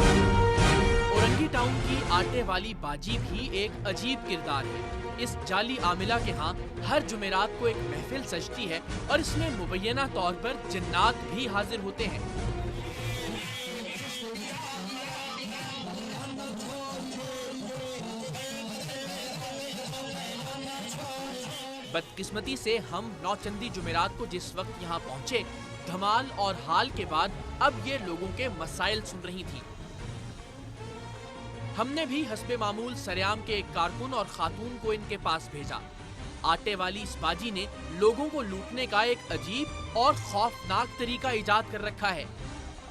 Orangi town की आटे वाली बाजी भी एक अजीब किरदार है। इस जाली आमिला के यहाँ हर जुमेरात को एक महफिल सजती है और इसमें मुबैना तौर पर जिन्नात भी हाजिर होते हैं। बदकिस्मती से हम नौचंदी जुमेरात को जिस वक्त यहाँ पहुँचे, धमाल और हाल के बाद अब ये लोगों के मसाइल सुन रही थी। हमने भी हस्बे मामूल सरेआम के एक कारकुन और खातून को इनके पास भेजा। आटे वाली इस बाजी ने लोगों को लूटने का एक अजीब और खौफनाक तरीका इजाद कर रखा है।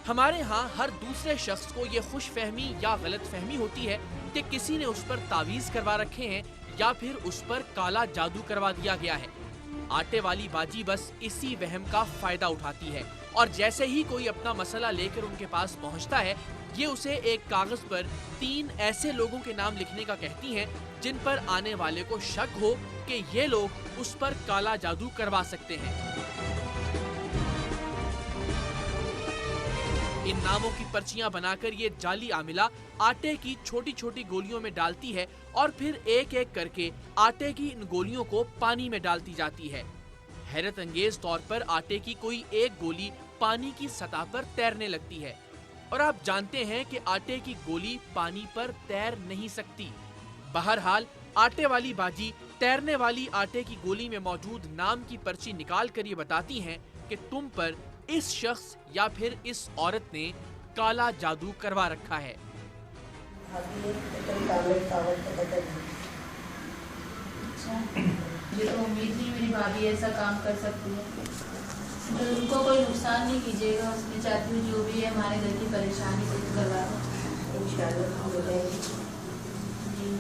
हमारे यहाँ हर दूसरे शख्स को ये खुशफहमी या गलतफहमी होती है कि किसी ने उस पर तावीज़ करवा रखे हैं या फिर उस पर काला जादू करवा दिया गया है। आटे वाली बाजी बस इसी वहम का फायदा उठाती है और जैसे ही कोई अपना मसला लेकर उनके पास पहुंचता है, ये उसे एक कागज पर 3 ऐसे लोगों के नाम लिखने का कहती हैं जिन पर आने वाले को शक हो कि ये लोग उस पर काला जादू करवा सकते हैं। इन नामों की पर्चियां बनाकर ये जाली आमिला आटे की छोटी छोटी गोलियों में डालती है और फिर एक एक करके आटे की इन गोलियों को पानी में डालती जाती है। हैरत अंगेज तौर पर आटे की कोई एक गोली पानी की सतह पर तैरने लगती है और आप जानते हैं कि आटे की गोली पानी पर तैर नहीं सकती। बहरहाल आटे वाली बाजी तैरने वाली आटे की गोली में मौजूद नाम की पर्ची निकाल कर ये बताती हैं कि तुम पर इस शख्स या फिर इस औरत ने काला जादू करवा रखा है। ये तो उम्मीद नहीं मेरी भाभी ऐसा काम कर सकती है। तो उनको कोई नुकसान नहीं कीजिएगा, उसमें चाहती हूँ जो भी है हमारे घर की परेशानी दूर करवा दो। इंशाल्लाह हो जाएगी।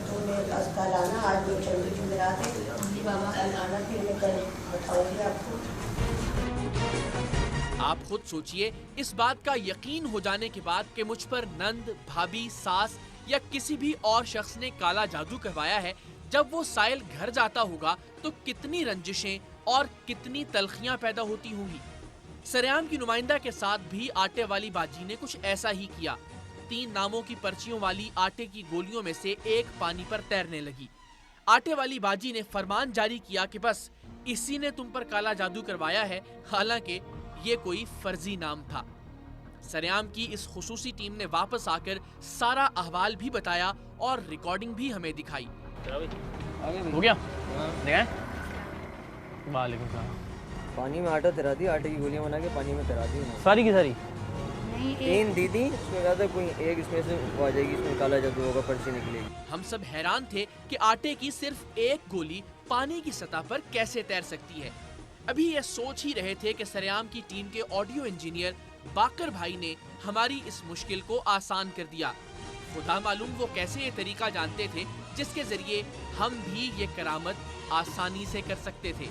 तो मैं कल आना, आज मैं चंदी जुमेरात है जी बाबा, कल आना, फिर मैं कल बताऊँगी आपको। आप खुद सोचिए, इस बात का यकीन हो जाने के बाद कि मुझ पर नंद, भाभी, सास या किसी भी और शख्स ने काला जादू करवाया है, जब वो साइल घर जाता होगा तो कितनी रंजिशें और कितनी तलखियां पैदा होती होंगी। सरेआम की नुमाइंदा के साथ भी आटे वाली बाजी ने कुछ ऐसा ही किया। 3 नामों की पर्चियों वाली आटे की गोलियों में से एक पानी पर तैरने लगी। आटे वाली बाजी ने फरमान जारी किया कि बस इसी ने तुम पर काला जादू करवाया है, हालांकि ये कोई फर्जी नाम था। सरेआम की इस खुसूसी टीम ने वापस आकर सारा अहवाल भी बताया और रिकॉर्डिंग भी हमें दिखाई। हो गया? वालेकुम सलाम। पानी में आटा तैरा दिया, आटे की गोलियां बना के पानी में तैरा दी सारी की सारी? नहीं, 3 दीदी, इसमें ज़्यादा कोई एक इसमें से आ जाएगी, इसमें काला जादू होगा, पर्ची निकलेगी। हम सब हैरान थे कि आटे की सिर्फ एक गोली पानी की सतह पर कैसे तैर सकती है। अभी ये सोच ही रहे थे कि सरेआम की टीम के ऑडियो इंजीनियर बाकर भाई ने हमारी इस मुश्किल को आसान कर दिया। खुदा मालूम वो कैसे ये तरीका जानते थे जिसके जरिए हम भी ये करामत आसानी से कर सकते थे।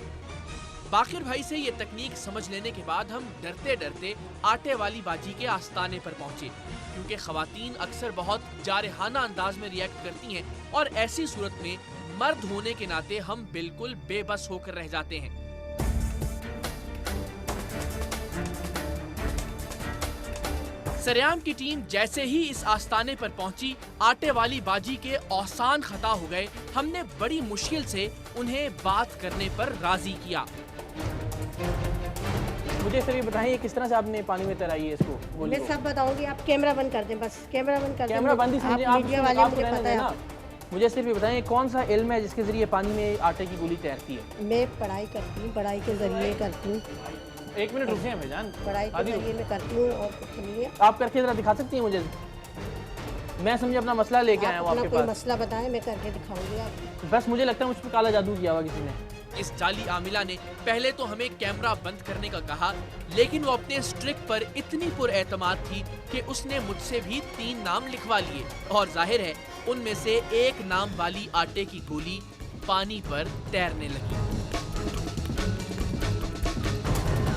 बाकर भाई से ये तकनीक समझ लेने के बाद हम डरते डरते आटे वाली बाजी के आस्ताने पर पहुंचे, क्योंकि खवातीन अक्सर बहुत जारहाना अंदाज में रिएक्ट करती हैं और ऐसी सूरत में मर्द होने के नाते हम बिल्कुल बेबस होकर रह जाते हैं। सरेआम की टीम जैसे ही इस आस्ताने पर पहुंची, आटे वाली बाजी के औसान खता हो गए। हमने बड़ी मुश्किल से उन्हें बात करने पर राजी किया। मुझे सर ये बताइए किस तरह से आपने पानी में तैराई है इसको? मैं सब बताऊंगी, आप कैमरा बंद कर दें, बस कैमरा बंद कर दें। कैमरा बंद ही समझिए, आप मीडिया वाले, मुझे पता है। मुझे सिर्फ ये बताइए कौन सा इल्म है जिसके जरिए पानी में आटे की गोली तैरती है? मैं पढ़ाई करती हूँ, पढ़ाई के जरिए करती हूँ। 1 मिनट रुकिए भाईजान, पढ़ाई के जरिए मैं करती हूँ और कुछ नहीं है। आप करके जरा दिखा सकती हैं मुझे? मैं समझे अपना मसला लेके आया हूँ आप आपके अपना कोई पास। मसला बताएं, मैं करके दिखाऊंगी आपको। बस मुझे लगता है मुझ पर काला जादू किया हुआ किसी ने। इस जाली आमिला ने पहले तो हमें कैमरा बंद करने का कहा, लेकिन वो अपने स्ट्रिक पर इतनी पुरएतमाद थी कि उसने मुझसे भी 3 नाम लिखवा लिए और जाहिर है उनमें से एक नाम वाली आटे की गोली पानी पर तैरने लगी।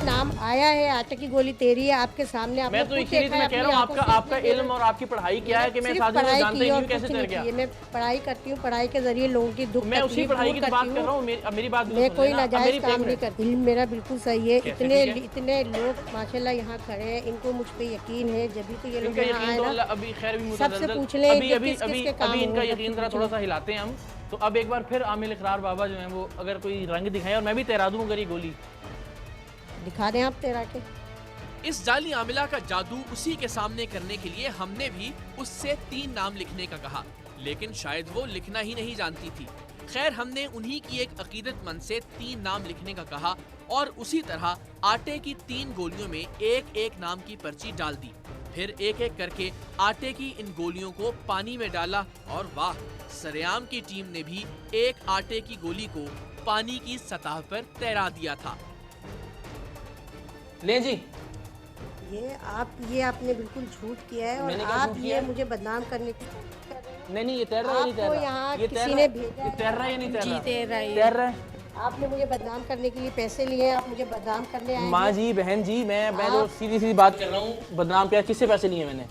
नाम आया है आटे की गोली तेरी है आपके सामने, आपने मैं तो खुद इसीलिए देखा मैं है कह अपनी रहा हूँ आंखों आपका से। इल्म और आपकी पढ़ाई क्या है कि मैं सिर्फ साजिश को पढ़ाई जानते की ही और नहीं कैसे कुछ तैर नहीं गया। की है। मैं पढ़ाई करती हूँ, पढ़ाई के जरिए लोगों की दुख मैं उसी तकलीफ पढ़ाई दूर की तो बात करती कर रहा हूँ। हूँ, मेरी बात मैं कोई सुन लेना। अब नाजायज मेरी काम एक नहीं मिनट। करती। इल्म मेरा बिल्कुल सही है। कैसे इतने ठीक है? इतने लोग माशाल्लाह यहाँ खड़े हैं, इनको मुझ पे यकीन है, जब भी तो ये लोग इनका यहाँ यकीन आए तो ना। अल्लाह अभी खैर भी सबसे मुतज़लज़ल। पूछ लें अभी कि अभी किस अभी किसके काम अभी इनका होंगे, यकीन सबसे जरा पूछ थोड़ा लें। सा हिलाते हैं हम। तो अब एक बार फिर आमिल इकरार बाबा जो हैं वो अगर कोई रंग दिखाएं और मैं भी तैरा दूँ अगर ये गोली। दिखा दें आप तेरा के। इस जाली आमिला का जादू उसी के सामने करने के लिए हमने भी उससे 3 नाम लिखने का कहा, लेकिन शायद वो लिखना ही नहीं जानती थी। खैर हमने उन्हीं की एक अकीदतमंद से 3 नाम लिखने का कहा और उसी तरह आटे की 3 गोलियों में एक एक नाम की पर्ची डाल दी। फिर एक एक करके आटे की इन गोलियों को पानी में डाला और वाह, सरेआम की टीम ने भी एक आटे की गोली को पानी की सतह पर तैरा दिया था। ले जी, ये आपने बिल्कुल झूठ किया है और मैंने क्या आप झूठ किया ये है? मुझे बदनाम करने की कोशिश कर रहे हैं। नहीं ये तैर रहा है या नहीं तैर आपको रहा? यहाँ ये किसी तैर ने रहा- भेजा ये है। तैर रहा है या नहीं तैर रहा? तैर रहा है। तैर रहा है। आपने मुझे बदनाम करने के लिए पैसे लिए हैं, आप मुझे बदनाम करने आए माँ हैं। जी, बहन जी, मैं तो सीधी सीधी बात कर रहा हूँ। बदनाम क्या, किससे पैसे लिए मैंने?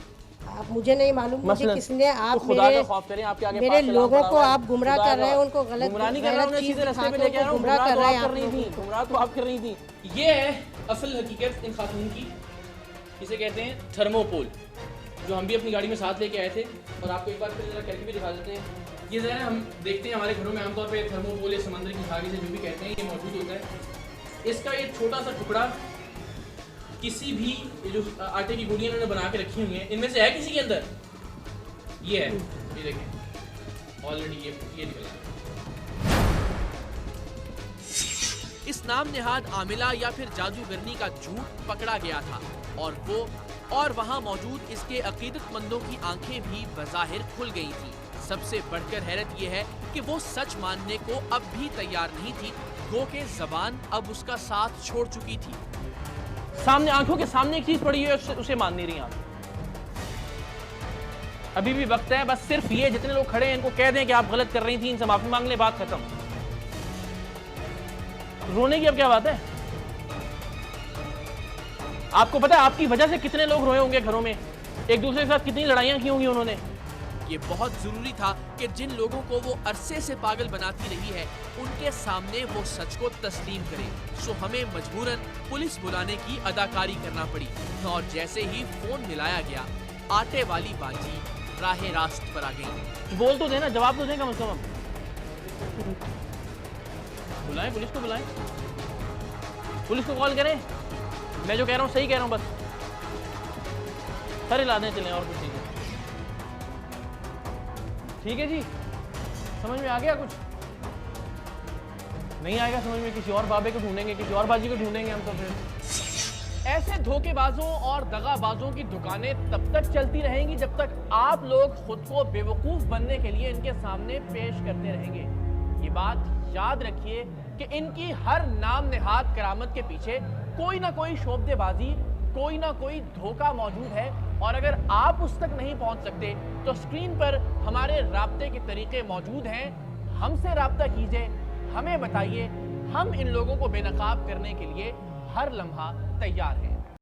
आप मुझे नहीं मालूम मुझे मसलन किसने। आप तो खुदा मेरे का खौफ करें, आपके आगे मेरे पाक कलाम लोगों पड़ा को हुआ है। आप गुमराह खुदा कर रहे हैं, का- उनको गलत गुमराह नहीं कर रहा हूँ, मैं चीज़ सीधे रास्ते पे दिखा लेके आ के रहा हूँ। गुमराह गुमराह कर तो रहे आप हैं कर आप रही लोगों थी, को। गुमराह तो आप कर रही थी। ये है असल हकीकत इन खातून की, इसे कहते हैं थर्मोपोल, जो हम भी अपनी गाड़ी में साथ लेके आए थे और आपको एक बार फिर जरा करके भी दिखा देते हैं। ये ज़रा हम देखते हैं हमारे घरों में आमतौर पे थर्मोपोल या समंदर की धागे से जो भी कहते हैं ये मौजूद होता है। इसका ये छोटा सा टुकड़ा किसी भी ये जो आटे की गोलियां इन्होंने बना के रखी हुई हैं, इनमें से है किसी के अंदर? ये है, ये देखें ऑलरेडी ये निकला। इस नाम नेहाद आमिला या फिर जादूगरनी का झूठ पकड़ा गया था और वहां मौजूद इसके अकीदतमंदों की आंखें भी बज़ाहिर खुल गई थी। सबसे बढ़कर हैरत यह है कि वो सच मानने को अब भी तैयार नहीं थी, गो के ज़बान अब उसका साथ छोड़ चुकी थी। सामने आंखों के सामने एक चीज पड़ी है, उसे मान नहीं रही आप। अभी भी वक्त है, बस सिर्फ ये जितने लोग खड़े हैं इनको कह दें कि आप गलत कर रही थी, इनसे माफी मांग ले, बात खत्म। रोने की अब क्या बात है? आपको पता है आपकी वजह से कितने लोग रोए होंगे घरों में, एक दूसरे के साथ कितनी लड़ाइयां की होंगी उन्होंने। ये बहुत जरूरी था कि जिन लोगों को वो अरसे से पागल बनाती रही है उनके सामने वो सच को तस्लीम करे। सो हमें मजबूरन पुलिस बुलाने की अदाकारी करना पड़ी और जैसे ही फोन मिलाया गया आटे वाली बाजी राहे रास्त पर आ गई। बोल तो देना, जवाब तो दें कम से कम। बुलाएं पुलिस को, बुलाएं पुलिस को, कॉल करें। मैं जो कह रहा हूँ सही कह रहा हूँ, बस सर हिला दें, चलें और कुछ नहीं। ठीक है जी, समझ में आ गया? कुछ नहीं आएगा समझ में, किसी और बाबे को ढूंढेंगे, किसी और बाजी को ढूंढेंगे हम तो फिर। ऐसे धोखेबाजों और दगाबाजों की दुकानें तब तक चलती रहेंगी जब तक आप लोग खुद को बेवकूफ बनने के लिए इनके सामने पेश करते रहेंगे। ये बात याद रखिए कि इनकी हर नाम नेहाद करामत के पीछे कोई ना कोई शोबदेबाजी, कोई ना कोई धोखा मौजूद है और अगर आप उस तक नहीं पहुंच सकते तो स्क्रीन पर हमारे राब्ते के तरीके मौजूद हैं। हमसे राब्ता कीजिए, हमें बताइए, हम इन लोगों को बेनकाब करने के लिए हर लम्हा तैयार हैं।